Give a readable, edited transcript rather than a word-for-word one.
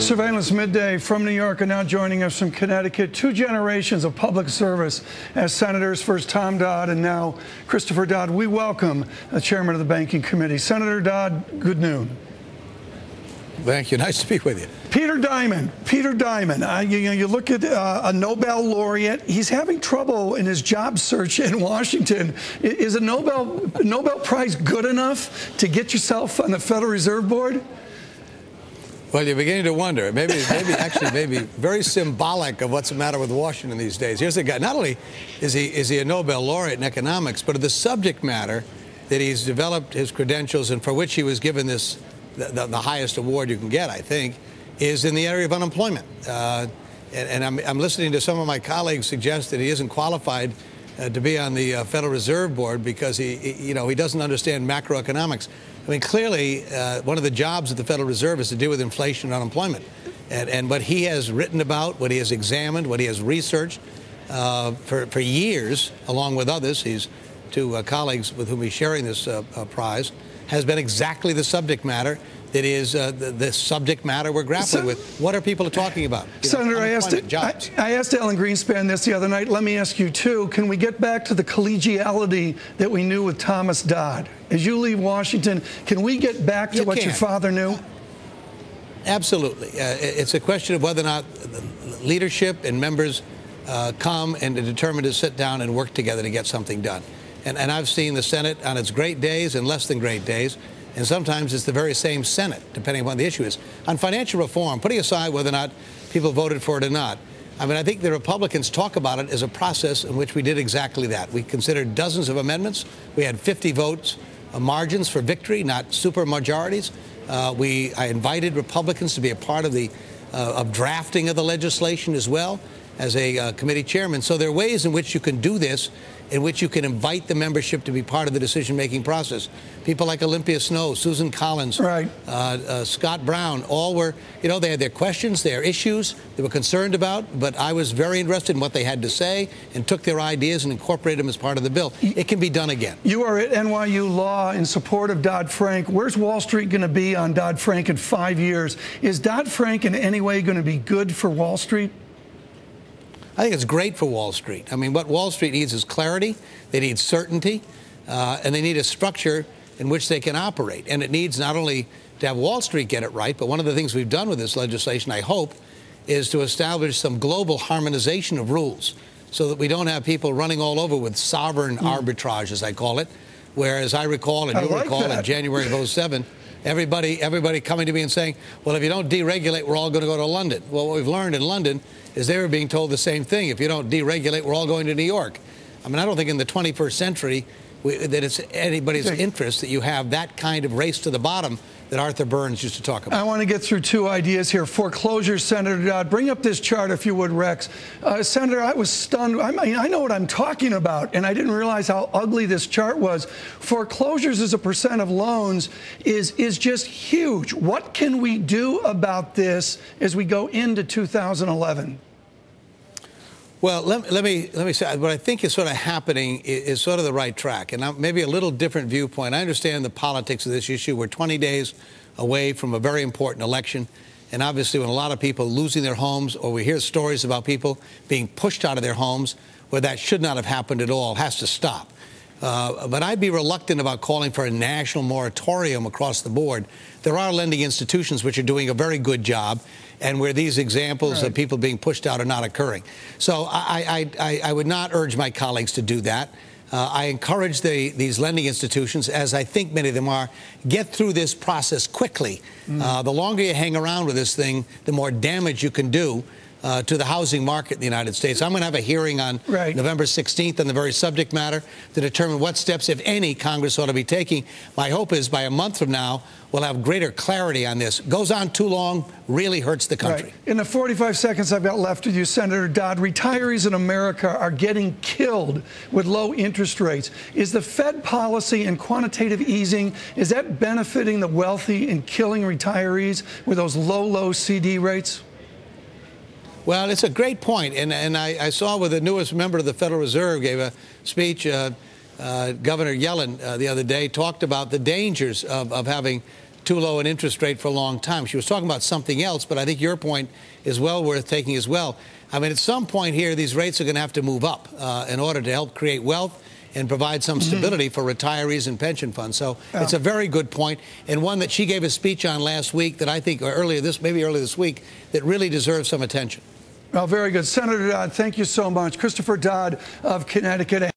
Surveillance Midday from New York, and now joining us from Connecticut. Two generations of public service as senators, first Tom Dodd and now Christopher Dodd. We welcome the chairman of the Banking Committee. Senator Dodd, good noon. Thank you. Nice to be with you. Peter Diamond. You look at a Nobel laureate. He's having trouble in his job search in Washington. Is a Nobel Prize good enough to get yourself on the Federal Reserve Board? Well, you're beginning to wonder. Maybe very symbolic of what's the matter with Washington these days. Here's a guy. Not only is he a Nobel laureate in economics, but the subject matter that he's developed his credentials and for which he was given this the highest award you can get, I think, is in the area of unemployment. And I'm listening to some of my colleagues suggest that he isn't qualified to be on the Federal Reserve Board because he doesn't understand macroeconomics. I mean, clearly, one of the jobs of the Federal Reserve is to deal with inflation and unemployment. And what he has written about, what he has examined, what he has researched for years, along with others, he's two colleagues with whom he's sharing this prize, has been exactly the subject matter that is the subject matter we're grappling with. What are people talking about? Senator, I asked Alan Greenspan this the other night. Let me ask you, too. Can we get back to the collegiality that we knew with Thomas Dodd? As you leave Washington, can we get back to what your father knew? Absolutely. It's a question of whether or not leadership and members come and are determined to sit down and work together to get something done. And I've seen the Senate on its great days and less than great days. And sometimes it's the very same Senate, depending on what the issue is. On financial reform, putting aside whether or not people voted for it or not, I mean, I think the Republicans talk about it as a process in which we did exactly that. We considered dozens of amendments. We had 50 votes margins for victory, not super majorities. I invited Republicans to be a part of the drafting of the legislation as well as a committee chairman. So there are ways in which you can do this, in which you can invite the membership to be part of the decision-making process. People like Olympia Snowe, Susan Collins, right. Scott Brown, all were, they had their questions, their issues they were concerned about, but I was very interested in what they had to say and took their ideas and incorporated them as part of the bill. It can be done again. You are at NYU Law in support of Dodd-Frank. Where's Wall Street going to be on Dodd-Frank in 5 years? Is Dodd-Frank in any way going to be good for Wall Street? I think it's great for Wall Street. I mean, what Wall Street needs is clarity. They need certainty, and they need a structure in which they can operate. And it needs not only to have Wall Street get it right, but one of the things we've done with this legislation, I hope, is to establish some global harmonization of rules so that we don't have people running all over with sovereign arbitrage, as I call it, where, as I recall, and you recall, in January of 2007, everybody coming to me and saying, well, if you don't deregulate, we're all going to go to London. Well, what we've learned in London is they were being told the same thing. If you don't deregulate, we're all going to New York. I mean, I don't think in the 21st century that it's anybody's interest that you have that kind of race to the bottom that Arthur Burns used to talk about. I want to get through two ideas here. Foreclosure, Senator Dodd. Bring up this chart, if you would, Rex. Senator, I was stunned. I mean, I know what I'm talking about, and I didn't realize how ugly this chart was. Foreclosures as a percent of loans is just huge. What can we do about this as we go into 2011? Well, let me say what I think is sort of happening is sort of the right track, and maybe a little different viewpoint. I understand the politics of this issue. We're 20 days away from a very important election, and obviously when a lot of people losing their homes, or we hear stories about people being pushed out of their homes where that should not have happened at all, has to stop. But I'd be reluctant about calling for a national moratorium across the board. There are lending institutions which are doing a very good job, and where these examples of people being pushed out are not occurring. So I would not urge my colleagues to do that. I encourage these lending institutions, as I think many of them are, get through this process quickly. The longer you hang around with this thing, the more damage you can do to the housing market in the United States. I'm going to have a hearing on November 16th on the very subject matter to determine what steps, if any, Congress ought to be taking. My hope is by a month from now, we'll have greater clarity on this. Goes on too long, really hurts the country. Right. In the 45 seconds I've got left with you, Senator Dodd, retirees in America are getting killed with low interest rates. Is the Fed policy and quantitative easing, is that benefiting the wealthy and killing retirees with those low CD rates? Well, it's a great point, and I saw where the newest member of the Federal Reserve gave a speech. Governor Yellen the other day talked about the dangers of having too low an interest rate for a long time. She was talking about something else, but I think your point is well worth taking as well. I mean, at some point here, these rates are going to have to move up in order to help create wealth and provide some stability for retirees and pension funds. So it's a very good point, and one that she gave a speech on last week that I think, or maybe earlier this week, that really deserves some attention. Well, very good. Senator Dodd, thank you so much. Christopher Dodd of Connecticut.